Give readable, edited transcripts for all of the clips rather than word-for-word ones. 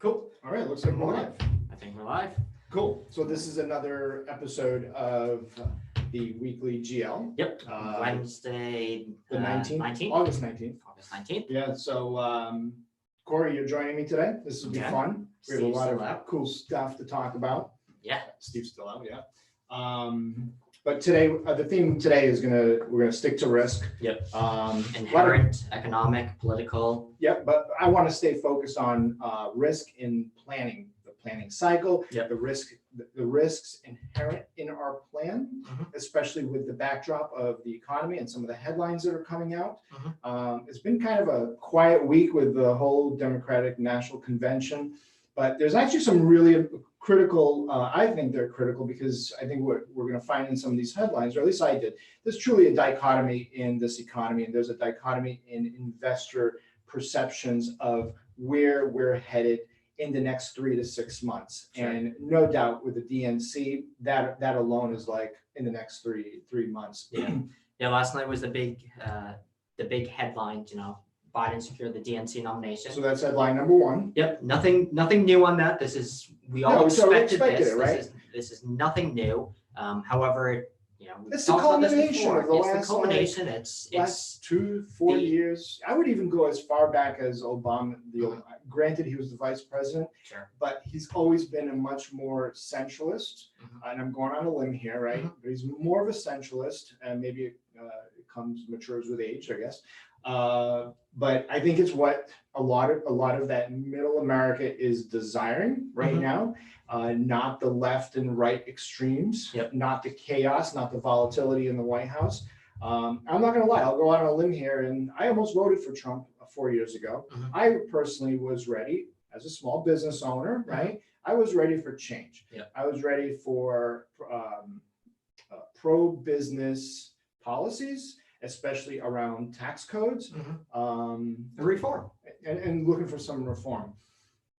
Cool. All right. Looks like we're live. I think we're live. Cool. So this is another episode of the weekly GL. Yep. Wednesday, the 19th, August 19th. August 19th. Yeah. So, Korey, you're joining me today. This will be fun. We have a lot of cool stuff to talk about. Yeah. Steve's still out. Yeah. But today, the theme today is we're gonna stick to risk. Yep. Inherent, economic, political. Yep. But I want to stay focused on risk in planning, the planning cycle. Yep. The risks inherent in our plan, especially with the backdrop of the economy and some of the headlines that are coming out. It's been kind of a quiet week with the whole Democratic National Convention, but there's actually some really critical, I think they're critical because I think what we're going to find in some of these headlines, or at least I did, there's truly a dichotomy in this economy, and there's a dichotomy in investor perceptions of where we're headed in the next 3 to 6 months. Sure. And no doubt with the DNC, that alone is like in the next three months. Yeah. Yeah. Last night was the big headline, Biden secured the DNC nomination. So that's headline number one. Yep. Nothing new on that. We all expected this. It, right? This is nothing new. However, it's the culmination of the last 2-4 years. I would even go as far back as Obama. Granted, he was the vice president, sure, but he's always been a much more centralist. And I'm going on a limb here, right? But he's more of a centralist, and maybe it matures with age, I guess. But I think it's what a lot of that middle America is desiring right now. Not the left and right extremes, not the chaos, not the volatility in the White House. I'm not going to lie, I'll go out on a limb here, and I almost voted for Trump 4 years ago. I personally was ready as a small business owner, right? I was ready for change. I was ready for pro-business policies, especially around tax codes, reform, and looking for some reform.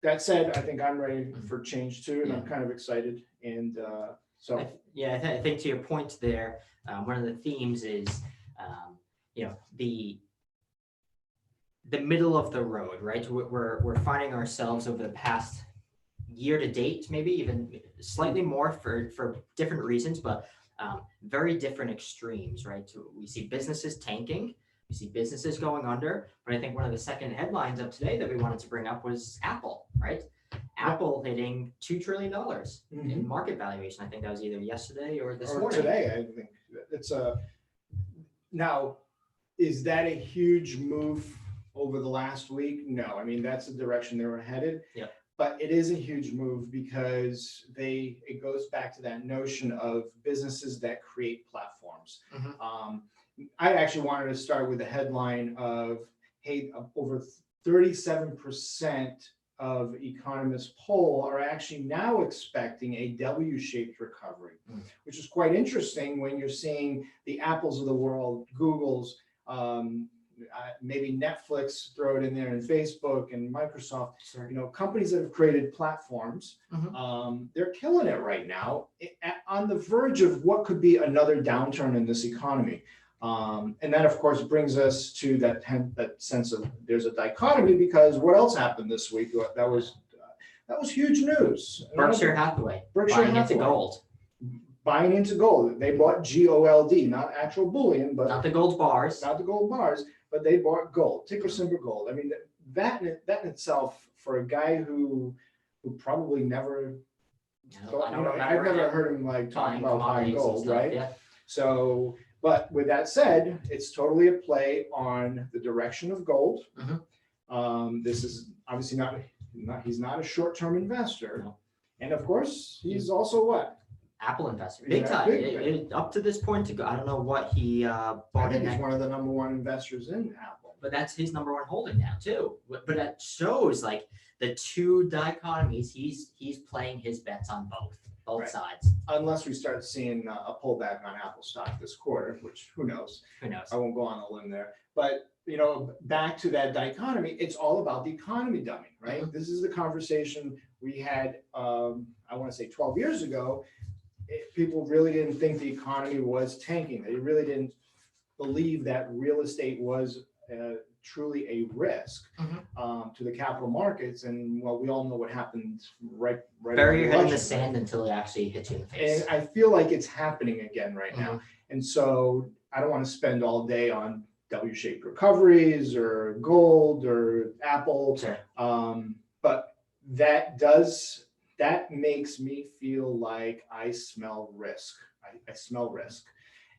That said, I think I'm ready for change too, and I'm kind of excited. And I think to your point there, one of the themes is, the middle of the road, right? We're finding ourselves over the past year to date, maybe even slightly more for different reasons, but very different extremes, right? So we see businesses tanking. We see businesses going under, but I think one of the second headlines of today that we wanted to bring up was Apple, right? Apple hitting $2 trillion in market valuation. I think that was either yesterday or this morning. Today, I think it's now, is that a huge move over the last week? No, I mean, that's the direction they were headed. Yeah. But it is a huge move because it goes back to that notion of businesses that create platforms. I actually wanted to start with the headline of, hey, over 37% of economists poll are actually now expecting a W-shaped recovery, which is quite interesting when you're seeing the Apples of the world, Google's, maybe Netflix, throw it in there, and Facebook and Microsoft, companies that have created platforms, they're killing it right now on the verge of what could be another downturn in this economy. And that, of course, brings us to that sense of there's a dichotomy, because what else happened this week? That was huge news. Berkshire Hathaway buying into gold. Buying into gold. They bought GOLD, not actual bullion, but not the gold bars. Not the gold bars, but they bought gold, ticker symbol gold. I mean, that in itself, for a guy who probably never thought, I've never heard him talking about buying gold, right? Yeah. So, but with that said, it's totally a play on the direction of gold. This is obviously he's not a short-term investor. No. And of course, he's also what? Apple investor, big time. Up to this point, I don't know what he bought. I think he's one of the number one investors in Apple. But that's his number one holding now too. But that shows the two dichotomies. He's playing his bets on both sides. Unless we start seeing a pullback on Apple stock this quarter, which who knows? Who knows? I won't go on a limb there. But back to that dichotomy, it's all about the economy dumbing, right? This is the conversation we had, I want to say 12 years ago. People really didn't think the economy was tanking. They really didn't believe that real estate was truly a risk to the capital markets. And well, we all know what happened right. Bury your head in the election, sand until it actually hits you in the face. And I feel like it's happening again right now. And so I don't want to spend all day on W-shaped recoveries or gold or Apple. Sure. But that makes me feel like I smell risk. I smell risk.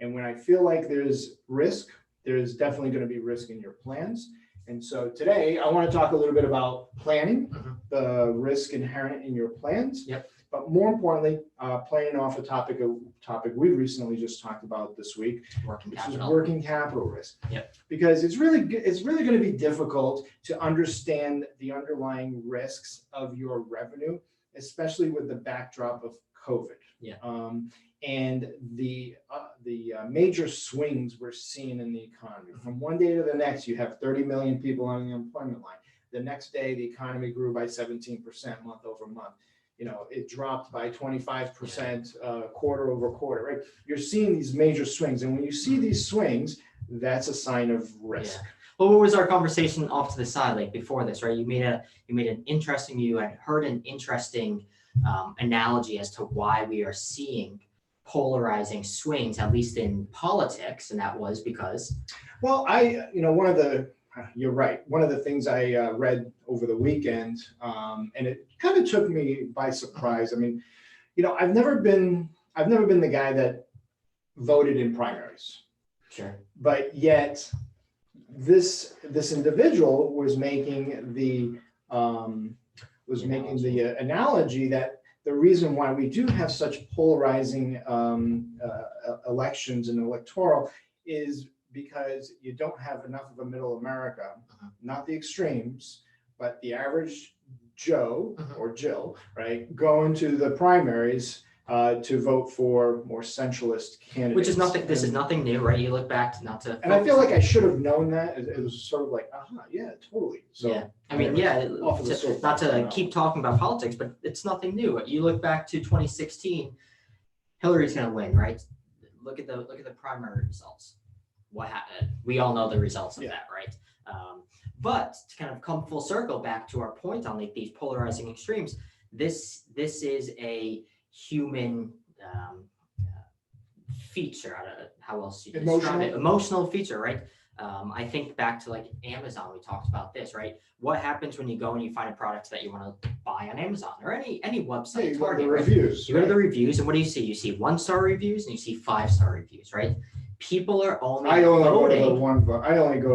And when I feel like there's risk, there's definitely going to be risk in your plans. And so today I want to talk a little bit about planning, the risk inherent in your plans. Yep. But more importantly, playing off a topic we recently just talked about this week, Working which is capital. working capital risk. Yep. Because it's really going to be difficult to understand the underlying risks of your revenue, especially with the backdrop of COVID. Yeah. And the major swings we're seeing in the economy. From one day to the next, you have 30 million people on the unemployment line. The next day, the economy grew by 17% month over month. You know, it dropped by 25% quarter over quarter, right? You're seeing these major swings. And when you see these swings, that's a sign of risk. Yeah. Well, what was our conversation off to the side, like before this, right? You made an interesting, you had heard an interesting analogy as to why we are seeing polarizing swings, at least in politics. And that was because, well, you're right. One of the things I read over the weekend, and it kind of took me by surprise. I mean, you know, I've never been the guy that voted in primaries. Sure. But yet, this individual was making the analogy that the reason why we do have such polarizing elections and electoral is because you don't have enough of a middle America, not the extremes, but the average Joe or Jill, right, going to the primaries to vote for more centralist candidates. Which is nothing. This is nothing new, right? You look back to not to. And I feel like I should have known that. It was sort of like, yeah, totally. So yeah, I mean, not to keep talking about politics, but it's nothing new. You look back to 2016, Hillary's going to win, right? Look at the primary results. What happened? We all know the results of that, right? But to kind of come full circle back to our point on like these polarizing extremes, this is a human feature. I don't know how else you describe it. Emotional feature, right? I think back to like Amazon. We talked about this, right? What happens when you go and you find a product that you want to buy on Amazon or any website? You go to the reviews. You go to the reviews, and what do you see? You see 1-star reviews and you see 5-star reviews, right? People are only I only go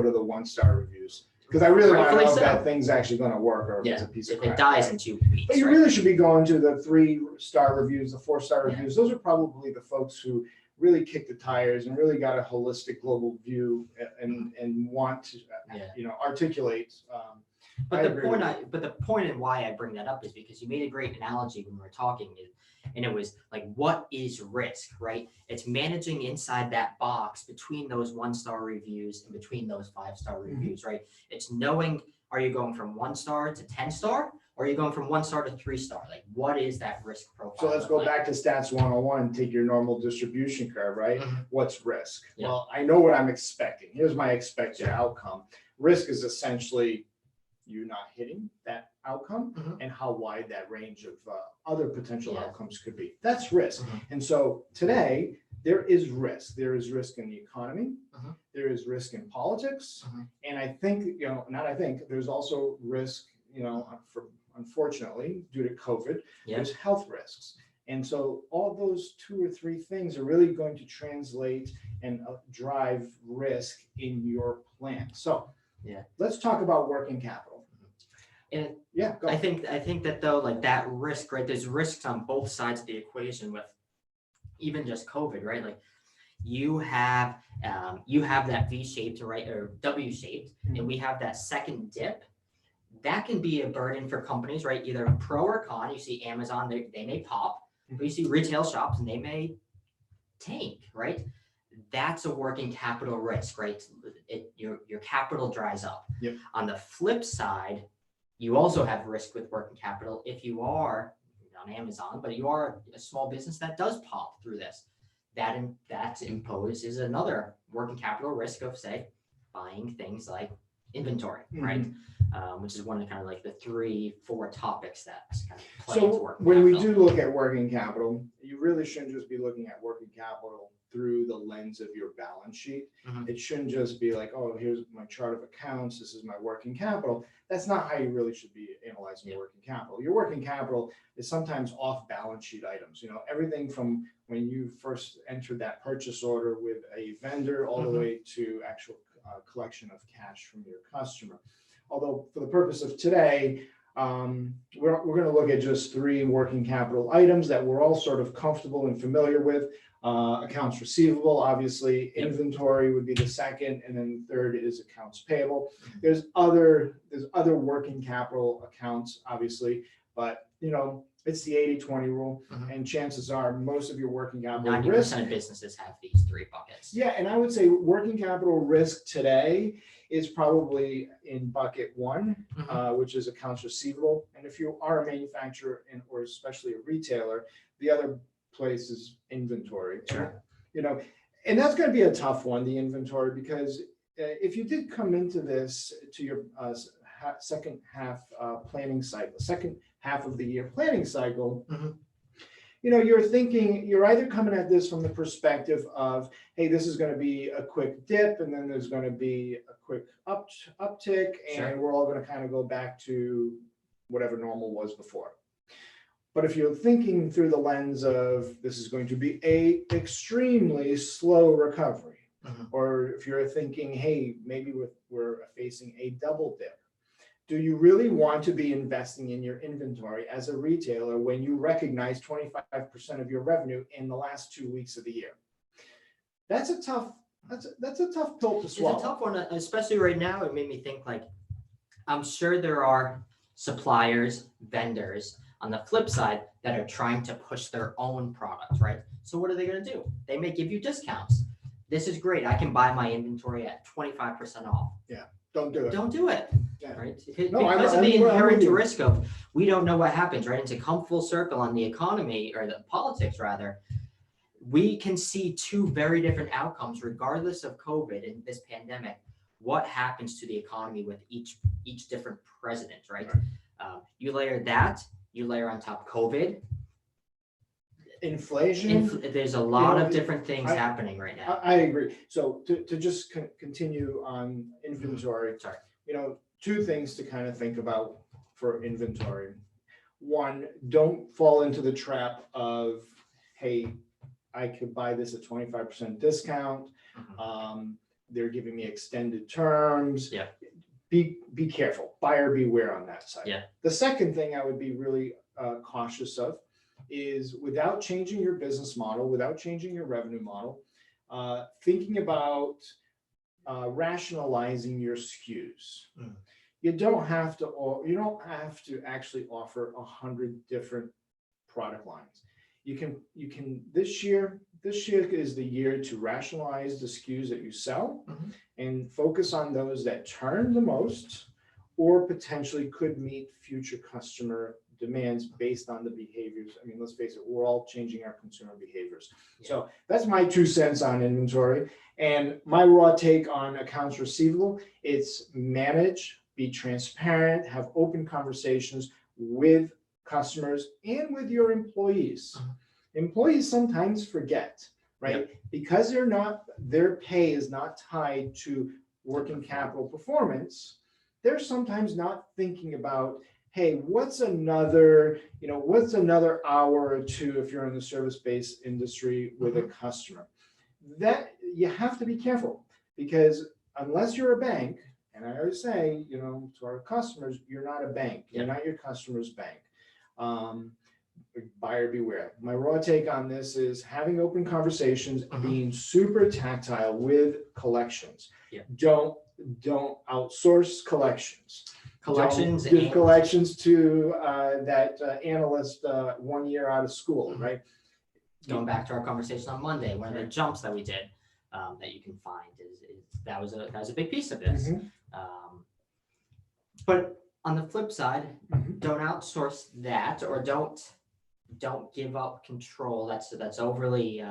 to the 1-star reviews because I really want to know if that thing's actually going to work or if it's a piece of crap. It dies in 2 weeks. But you really should be going to the 3-star reviews, the 4-star reviews. Those are probably the folks who really kick the tires and really got a holistic global view and want to articulate. But the point and why I bring that up is because you made a great analogy when we were talking, and it was like, what is risk, right? It's managing inside that box between those 1-star reviews and between those 5-star reviews, right? It's knowing, are you going from 1-star to 10-star? Or are you going from 1-star to 3-star? Like, what is that risk profile? So let's go back to stats 101, take your normal distribution curve, right? What's risk? Yeah. Well, I know what I'm expecting. Here's my expected outcome. Risk is essentially you not hitting that outcome and how wide that range of other potential outcomes could be. That's risk. And so today, there is risk. There is risk in the economy. There is risk in politics. And I think, there's also risk, unfortunately, due to COVID, there's health risks. And so all those 2 or 3 things are really going to translate and drive risk in your plan. So let's talk about working capital. And I think that though, like that risk, right? There's risks on both sides of the equation with even just COVID, right? Like you have that V-shaped, right, or W-shaped, and we have that second dip. That can be a burden for companies, right? Either pro or con. You see Amazon, they may pop, but you see retail shops and they may tank, right? That's a working capital risk, right? Your capital dries up. On the flip side, you also have risk with working capital if you are on Amazon, but you are a small business that does pop through this. That imposes another working capital risk of, say, buying things like inventory, right? Which is one of kind of like the 3-4 topics that kind of play So into working when we capital. do look at working capital, you really shouldn't just be looking at working capital through the lens of your balance sheet. It shouldn't just be like, oh, here's my chart of accounts, this is my working capital. That's not how you really should be analyzing your working capital. Your working capital is sometimes off balance sheet items, everything from when you first entered that purchase order with a vendor all the way to actual collection of cash from your customer. Although for the purpose of today, we're going to look at just 3 working capital items that we're all sort of comfortable and familiar with. Accounts receivable, obviously, inventory would be the second, and then third is accounts payable. There's other working capital accounts, obviously, but it's the 80-20 rule, and chances are most of your working capital 90% of businesses have these 3 buckets. Yeah, and I would say working capital risk today is probably in bucket 1, which is accounts receivable. And if you are a manufacturer or especially a retailer, the other place is inventory. Sure. And that's going to be a tough one, the inventory, because if you did come into this to your second half planning cycle, second half of the year planning cycle, you're either coming at this from the perspective of, hey, this is going to be a quick dip, and then there's going to be a quick uptick, and we're all going to kind of go back to whatever normal was before. But if you're thinking through the lens of this is going to be a extremely slow recovery, or if you're thinking, hey, maybe we're facing a double dip, do you really want to be investing in your inventory as a retailer when you recognize 25% of your revenue in the last 2 weeks of the year? That's a tough pill to swallow. It's a tough one, especially right now. It made me think, like, I'm sure there are suppliers, vendors on the flip side that are trying to push their own products, right? So what are they going to do? They may give you discounts. This is great. I can buy my inventory at 25% off. Yeah, don't do it. Don't do it. Yeah. Right? No, because of the I'm inherent with you. risk of we don't know what happens, right? And to come full circle on the economy, or the politics rather, we can see 2 very different outcomes regardless of COVID and this pandemic. What happens to the economy with each different president, right? You layer on top COVID, Inflation. there's a lot of different things happening right now. I agree. So to just continue on inventory, 2 things to kind of think about for inventory. 1, don't fall into the trap of, hey, I could buy this at 25% discount. They're giving me extended terms. Yeah. Be careful, buyer beware on that side. Yeah. The second thing I would be really cautious of is, without changing your business model, without changing your revenue model, thinking about rationalizing your SKUs. You don't have to actually offer 100 different product lines. You can this year is the year to rationalize the SKUs that you sell and focus on those that turn the most or potentially could meet future customer demands based on the behaviors. I mean, let's face it, we're all changing our consumer behaviors. Yeah. So that's my 2 cents on inventory. And my raw take on accounts receivable, it's manage, be transparent, have open conversations with customers and with your employees. Employees sometimes forget, right? Because their pay is not tied to working capital performance. They're sometimes not thinking about, hey, what's another hour or 2 if you're in the service-based industry with a customer? That you have to be careful, because unless you're a bank, and I always say, to our customers, you're not a bank. You're not your customer's bank. Buyer beware. My raw take on this is having open conversations, being super tactile with collections. Don't outsource collections. Don't give collections to that analyst 1 year out of school, right? Going back to our conversation on Monday, one of the jumps that we did that you can find is that was a big piece of this. But on the flip side, don't outsource that, or don't give up control. That's overly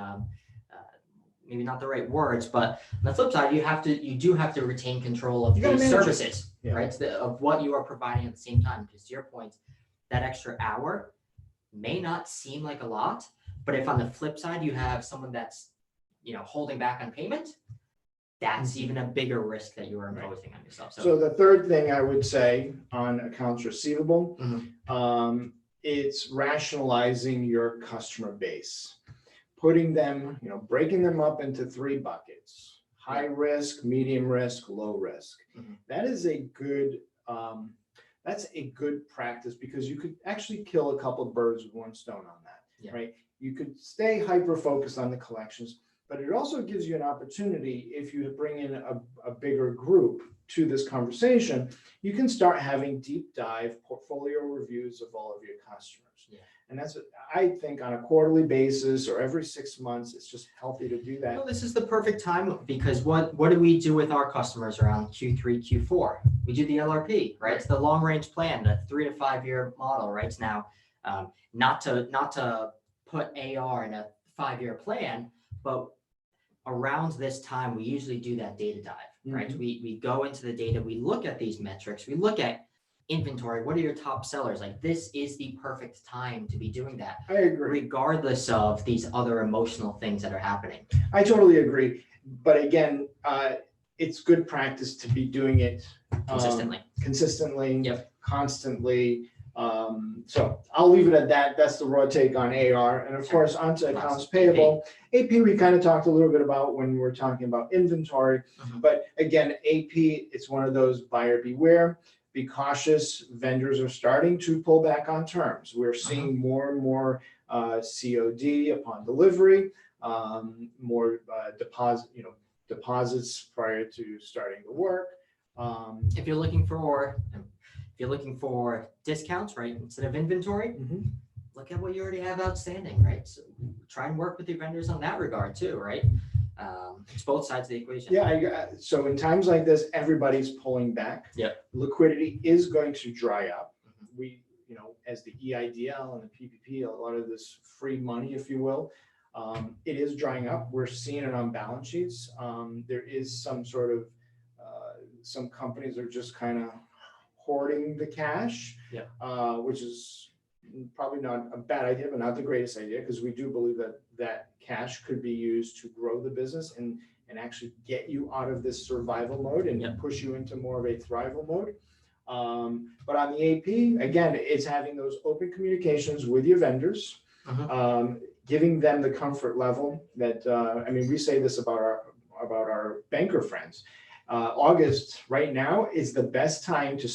maybe not the right words, but on the flip side, you do have to retain control of You gotta the manage it. services, Yeah. right? Of what you are providing at the same time. Because to your point, that extra hour may not seem like a lot, but if on the flip side you have someone that's, holding back on payment, that's even a bigger risk that you are imposing on yourself. So the third thing I would say on accounts receivable, Mhm. it's rationalizing your customer base, putting them, breaking them up into 3 buckets: high risk, medium risk, low risk. Mhm. That is a good, that's a good practice, because you could actually kill a couple of birds with one stone on that, right? You could stay hyper focused on the collections, but it also gives you an opportunity, if you bring in a bigger group to this conversation, you can start having deep dive portfolio reviews of all of your customers. Yeah. And that's what I think, on a quarterly basis or every 6 months, it's just healthy to do that. Well, this is the perfect time, because what do we do with our customers around Q3, Q4? We do the LRP, right? It's the long range plan, the 3 to 5 year model, right? Now, not to put AR in a 5-year plan, but around this time, we usually do that data dive, right? Mhm. We go into the data, we look at these metrics, we look at inventory. What are your top sellers? Like, this is the perfect time to be doing that, I agree. regardless of these other emotional things that are happening. I totally agree. But again, it's good practice to be doing it Consistently. Yep. constantly. So I'll leave it at that. That's the raw take on AR. And of course, onto accounts payable. AP, we kind of talked a little bit about when we're talking about inventory. Mhm. But again, AP, it's one of those buyer beware. Be cautious. Vendors are starting to pull back on terms. We're seeing more and more COD upon delivery, more deposits prior to starting the work. If you're looking for discounts, right, instead of inventory, look at what you already have outstanding, right? So try and work with your vendors on that regard too, right? It's both sides of the equation. Yeah, so in times like this, everybody's pulling back. Yep. Liquidity is going to dry up. We, as the EIDL and the PPP, a lot of this free money, if you will, it is drying up. We're seeing it on balance sheets. There is some sort of, some companies are just kind of hoarding the cash, which is probably not a bad idea, but not the greatest idea, because we do believe that that cash could be used to grow the business and actually get you out of this survival mode and push you into more of a thrival mode. But on the AP, again, it's having those open communications with your vendors, giving them the comfort level that, we say this about our banker friends. August right now is the best time to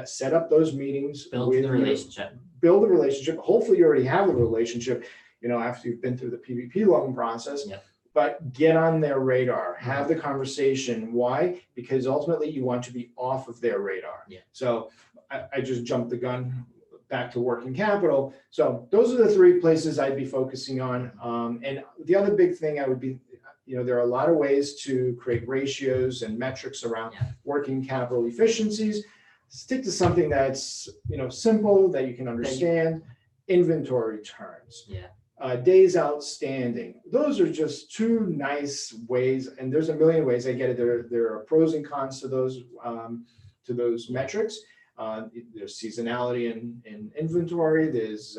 set up those meetings. Build the relationship. Build a relationship. Hopefully you already have a relationship, after you've been through the PPP loan process. But get on their radar, have the conversation. Why? Because ultimately you want to be off of their radar. So I just jumped the gun back to working capital. So those are the 3 places I'd be focusing on. And the other big thing I would be, there are a lot of ways to create ratios and metrics around working capital efficiencies. Stick to something that's, simple, that you can understand. Inventory turns. Days outstanding. Those are just 2 nice ways, and there's a million ways. I get it. There are pros and cons to those metrics. There's seasonality in inventory. There's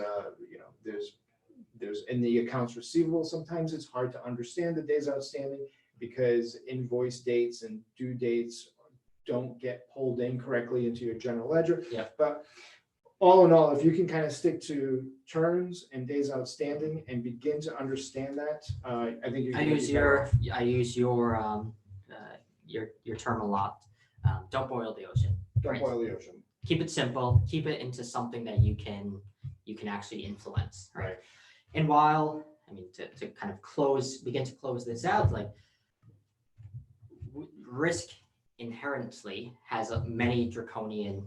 in the accounts receivable. Sometimes it's hard to understand the days outstanding because invoice dates and due dates don't get pulled in correctly into your general ledger. But all in all, if you can kind of stick to turns and days outstanding and begin to understand that, I think you can. I use your term a lot. Don't boil the ocean. Don't boil the ocean. Keep it simple. Keep it into something that you can actually influence. Right. And while, to kind of begin to close this out, like, risk inherently has many draconian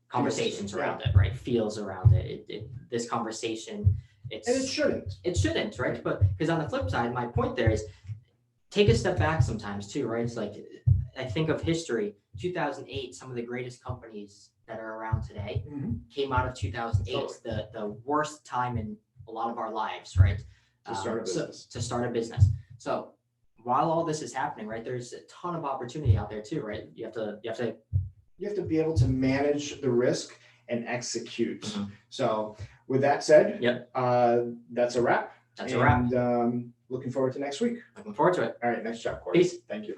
conversations around it, right? Feels around it. This conversation, and it shouldn't. It shouldn't, right? But because on the flip side, my point there is take a step back sometimes too, right? It's like, I think of history, 2008, some of the greatest companies that are around today came out of 2008, the worst time in a lot of our lives, right? To start a business. To start a business. So while all this is happening, right, there's a ton of opportunity out there too, right? You have to be able to manage the risk and execute. Mhm. So with that said, Yep. That's a wrap. That's a wrap. And looking forward to next week. Looking forward to it. All right, nice job, Corey. Peace. Thank you.